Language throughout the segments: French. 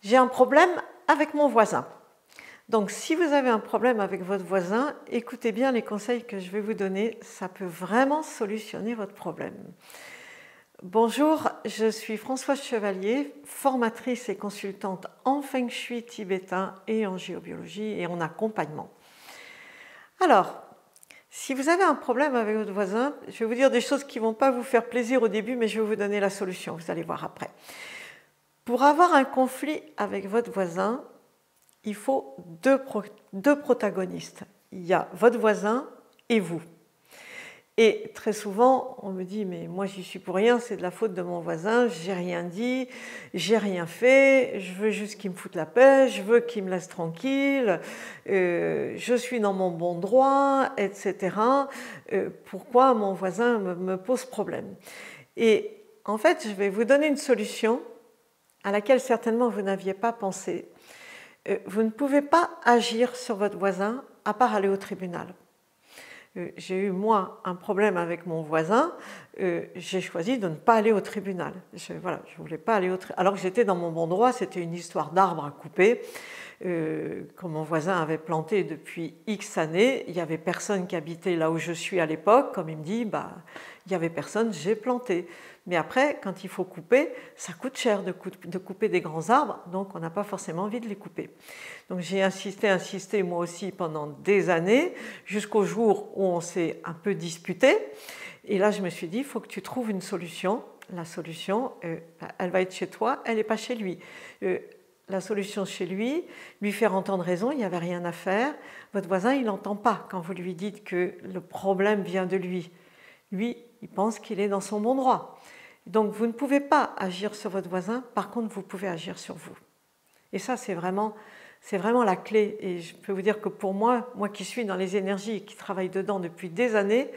J'ai un problème avec mon voisin. Donc si vous avez un problème avec votre voisin, écoutez bien les conseils que je vais vous donner, ça peut vraiment solutionner votre problème. Bonjour, je suis Françoise Chevalier, formatrice et consultante en Feng Shui tibétain et en géobiologie et en accompagnement. Alors, si vous avez un problème avec votre voisin, je vais vous dire des choses qui ne vont pas vous faire plaisir au début, mais je vais vous donner la solution, vous allez voir après. Pour avoir un conflit avec votre voisin, il faut deux protagonistes. Il y a votre voisin et vous. Et très souvent, on me dit, mais moi j'y suis pour rien, c'est de la faute de mon voisin, j'ai rien dit, j'ai rien fait, je veux juste qu'il me foute la paix, je veux qu'il me laisse tranquille, je suis dans mon bon droit, etc. Pourquoi mon voisin me pose problème? Et en fait, je vais vous donner une solution à laquelle certainement vous n'aviez pas pensé. Vous ne pouvez pas agir sur votre voisin à part aller au tribunal. J'ai eu, moi, un problème avec mon voisin, j'ai choisi de ne pas aller au tribunal. Je voulais pas aller au tribunal. Alors que j'étais dans mon bon droit, c'était une histoire d'arbre à couper, que mon voisin avait planté depuis X années. Il n'y avait personne qui habitait là où je suis à l'époque. Comme il me dit, il n'y avait personne, j'ai planté. Mais après, quand il faut couper, ça coûte cher de couper des grands arbres, donc on n'a pas forcément envie de les couper. Donc j'ai insisté moi aussi pendant des années, jusqu'au jour où on s'est un peu disputé. Et là, je me suis dit, il faut que tu trouves une solution. La solution, elle va être chez toi, elle n'est pas chez lui. La solution chez lui, lui faire entendre raison, il n'y avait rien à faire. Votre voisin, il n'entend pas quand vous lui dites que le problème vient de lui. Lui, il pense qu'il est dans son bon droit. Donc vous ne pouvez pas agir sur votre voisin, par contre vous pouvez agir sur vous. Et ça c'est vraiment la clé. Et je peux vous dire que pour moi qui suis dans les énergies et qui travaille dedans depuis des années,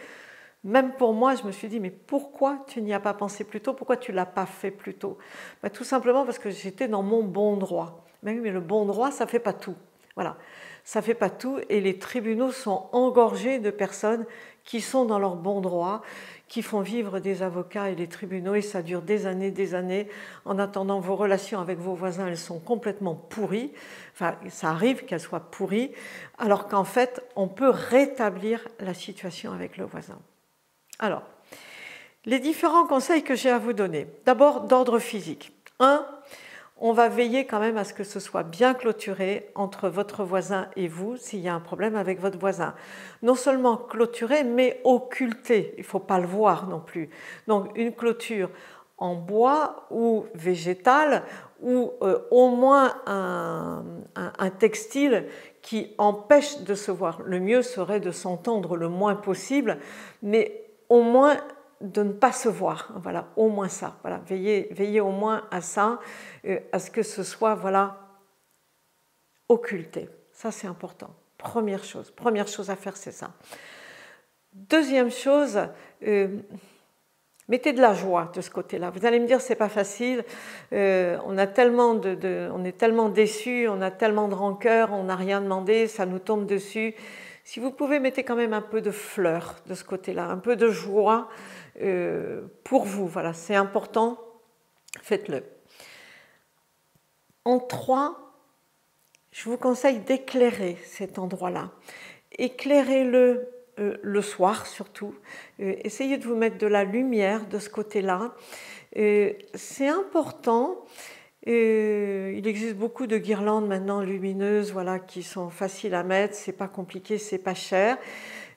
même pour moi je me suis dit mais pourquoi tu n'y as pas pensé plus tôt, pourquoi tu ne l'as pas fait plus tôt? Tout simplement parce que j'étais dans mon bon droit. Mais le bon droit ça ne fait pas tout. Voilà, ça ne fait pas tout et les tribunaux sont engorgés de personnes qui sont dans leur bon droit, qui font vivre des avocats et les tribunaux et ça dure des années. En attendant, vos relations avec vos voisins, elles sont complètement pourries. Enfin, ça arrive qu'elles soient pourries, alors qu'en fait, on peut rétablir la situation avec le voisin. Alors, les différents conseils que j'ai à vous donner. D'abord, d'ordre physique. 1. On va veiller quand même à ce que ce soit bien clôturé entre votre voisin et vous s'il y a un problème avec votre voisin. Non seulement clôturé, mais occulté. Il ne faut pas le voir non plus. Donc une clôture en bois ou végétale ou au moins un textile qui empêche de se voir. Le mieux serait de s'entendre le moins possible, mais au moins de ne pas se voir, voilà, au moins ça, voilà, veillez au moins à ça, à ce que ce soit, voilà, occulté, ça c'est important, première chose à faire c'est ça. Deuxième chose, mettez de la joie de ce côté-là, vous allez me dire c'est pas facile, on est tellement déçus, on a tellement de rancœur, on n'a rien demandé, ça nous tombe dessus. Si vous pouvez, mettez quand même un peu de fleurs de ce côté-là, un peu de joie pour vous. Voilà, c'est important, faites-le. En 3, je vous conseille d'éclairer cet endroit-là. Éclairez-le le soir surtout. Essayez de vous mettre de la lumière de ce côté-là. C'est important. Il existe beaucoup de guirlandes maintenant lumineuses, voilà, qui sont faciles à mettre, c'est pas compliqué, c'est pas cher.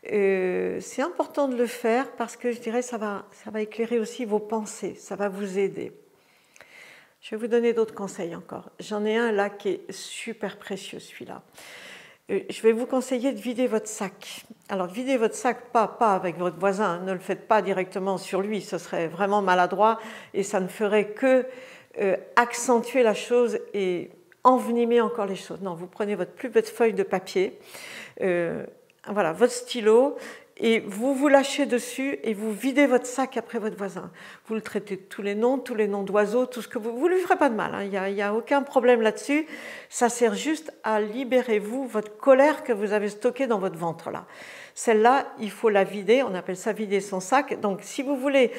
C'est important de le faire parce que je dirais ça va éclairer aussi vos pensées, ça va vous aider. Je vais vous donner d'autres conseils encore. J'en ai un là qui est super précieux, celui-là. Je vais vous conseiller de vider votre sac. Alors, videz votre sac, pas avec votre voisin, ne le faites pas directement sur lui, ce serait vraiment maladroit et ça ne ferait que accentuer la chose et envenimer encore les choses. Non, vous prenez votre plus petite feuille de papier, voilà, votre stylo, et vous vous lâchez dessus et vous videz votre sac après votre voisin. Vous le traitez de tous les noms d'oiseaux, tout ce que vous ne lui ferez pas de mal, hein, il n'y a aucun problème là-dessus. Ça sert juste à libérer votre colère que vous avez stockée dans votre ventre là. Celle-là, il faut la vider, on appelle ça vider son sac. Donc si vous voulez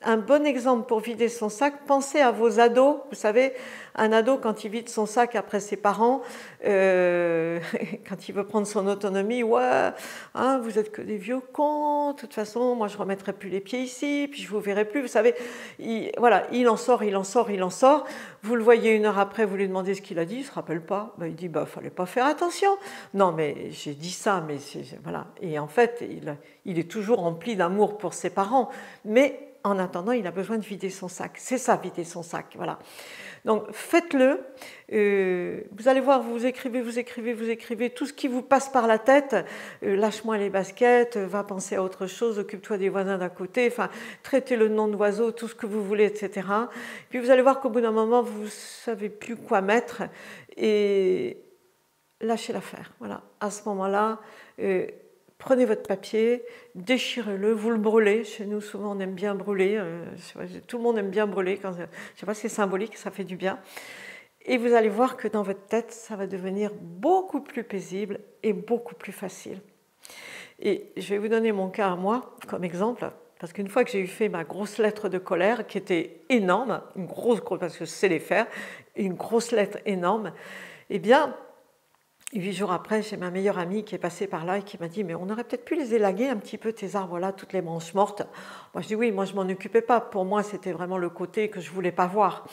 un bon exemple pour vider son sac, pensez à vos ados. Vous savez, un ado, quand il vide son sac après ses parents, quand il veut prendre son autonomie, ouais, hein, vous êtes que des vieux cons, de toute façon, moi je ne remettrai plus les pieds ici, puis je ne vous verrai plus. Vous savez, voilà, il en sort. Vous le voyez une heure après, vous lui demandez ce qu'il a dit, il ne se rappelle pas. Ben, il dit, bah, fallait pas faire attention. Non, mais j'ai dit ça, mais voilà. Et en fait, il est toujours rempli d'amour pour ses parents, mais en attendant, il a besoin de vider son sac. C'est ça, vider son sac. Voilà. Donc, faites-le. Vous allez voir, vous écrivez tout ce qui vous passe par la tête. Lâche-moi les baskets, va penser à autre chose, occupe-toi des voisins d'à côté, enfin, traitez le nom d'oiseau, tout ce que vous voulez, etc. Puis vous allez voir qu'au bout d'un moment, vous ne savez plus quoi mettre et lâchez l'affaire. Voilà. À ce moment-là, prenez votre papier, déchirez-le, vous le brûlez. Chez nous, souvent, on aime bien brûler. Tout le monde aime bien brûler. Je ne sais pas, c'est symbolique, ça fait du bien. Et vous allez voir que dans votre tête, ça va devenir beaucoup plus paisible et beaucoup plus facile. Et je vais vous donner mon cas à moi comme exemple, parce qu'une fois que j'ai eu fait ma grosse lettre de colère, qui était énorme, une grosse, parce que je sais les faire, une grosse lettre énorme, eh bien, 8 jours après, j'ai ma meilleure amie qui est passée par là et qui m'a dit « Mais on aurait peut-être pu les élaguer un petit peu, tes arbres-là, toutes les branches mortes. » Moi, je dis « Oui, moi, je ne m'en occupais pas. Pour moi, c'était vraiment le côté que je ne voulais pas voir. »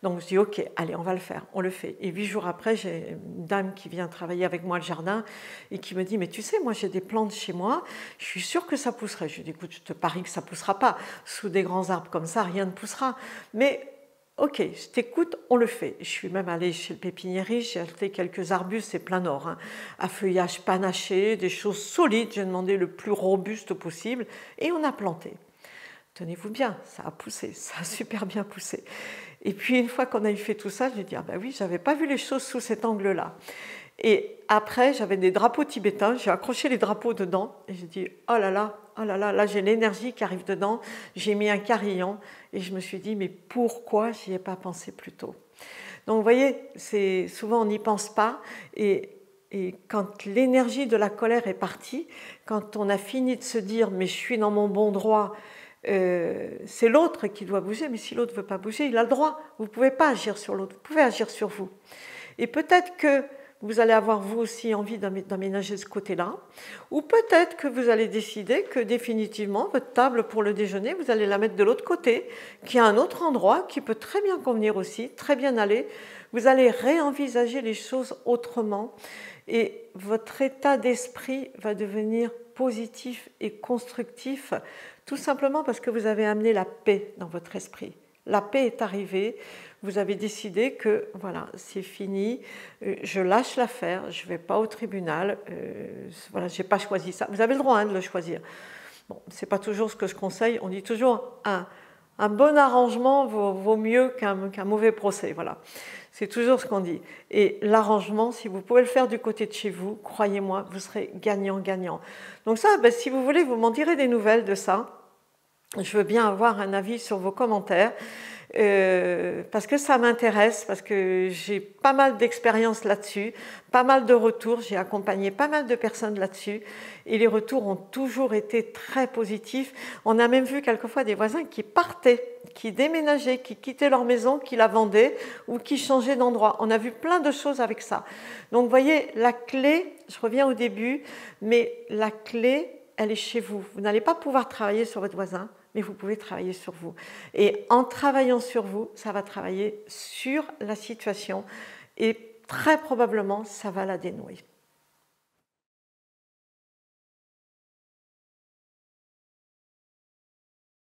Donc, je dis « Ok, allez, on va le faire. » On le fait. Et 8 jours après, j'ai une dame qui vient travailler avec moi le jardin et qui me dit « Mais tu sais, moi, j'ai des plantes chez moi. Je suis sûre que ça pousserait. » Je lui dis « Écoute, je te parie que ça ne poussera pas. Sous des grands arbres comme ça, rien ne poussera. Mais... » Ok, je t'écoute, on le fait. Je suis même allée chez le pépiniériste, j'ai acheté quelques arbustes, c'est plein nord, hein, à feuillage panaché, des choses solides, j'ai demandé le plus robuste possible, et on a planté. Tenez-vous bien, ça a poussé, ça a super bien poussé. Et puis une fois qu'on a eu fait tout ça, j'ai dit, ah ben oui, j'avais pas vu les choses sous cet angle-là. Et après, j'avais des drapeaux tibétains, j'ai accroché les drapeaux dedans, et j'ai dit, oh là là, là j'ai l'énergie qui arrive dedans, j'ai mis un carillon, et je me suis dit, mais pourquoi j'y ai pas pensé plus tôt? Donc vous voyez, souvent on n'y pense pas, et quand l'énergie de la colère est partie, quand on a fini de se dire, mais je suis dans mon bon droit, c'est l'autre qui doit bouger, mais si l'autre ne veut pas bouger, il a le droit. Vous ne pouvez pas agir sur l'autre, vous pouvez agir sur vous. Et peut-être que vous allez avoir vous aussi envie d'aménager ce côté-là, ou peut-être que vous allez décider que définitivement votre table pour le déjeuner, vous allez la mettre de l'autre côté, qui a un autre endroit qui peut très bien convenir aussi, très bien aller. Vous allez réenvisager les choses autrement et votre état d'esprit va devenir positif et constructif, tout simplement parce que vous avez amené la paix dans votre esprit. La paix est arrivée, vous avez décidé que voilà, c'est fini, je lâche l'affaire, je ne vais pas au tribunal, voilà, je n'ai pas choisi ça. Vous avez le droit de le choisir. Bon, ce n'est pas toujours ce que je conseille, on dit toujours un bon arrangement vaut mieux qu'un mauvais procès. Voilà. C'est toujours ce qu'on dit. Et l'arrangement, si vous pouvez le faire du côté de chez vous, croyez-moi, vous serez gagnant-gagnant. Donc ça, ben, si vous voulez, vous m'en direz des nouvelles de ça. Je veux bien avoir un avis sur vos commentaires parce que ça m'intéresse, parce que j'ai pas mal d'expérience là-dessus, pas mal de retours, j'ai accompagné pas mal de personnes là-dessus et les retours ont toujours été très positifs. On a même vu quelquefois des voisins qui partaient, qui déménageaient, qui quittaient leur maison, qui la vendaient ou qui changeaient d'endroit. On a vu plein de choses avec ça. Donc vous voyez, la clé, je reviens au début, mais la clé, elle est chez vous. Vous n'allez pas pouvoir travailler sur votre voisin, mais vous pouvez travailler sur vous. Et en travaillant sur vous, ça va travailler sur la situation et très probablement, ça va la dénouer.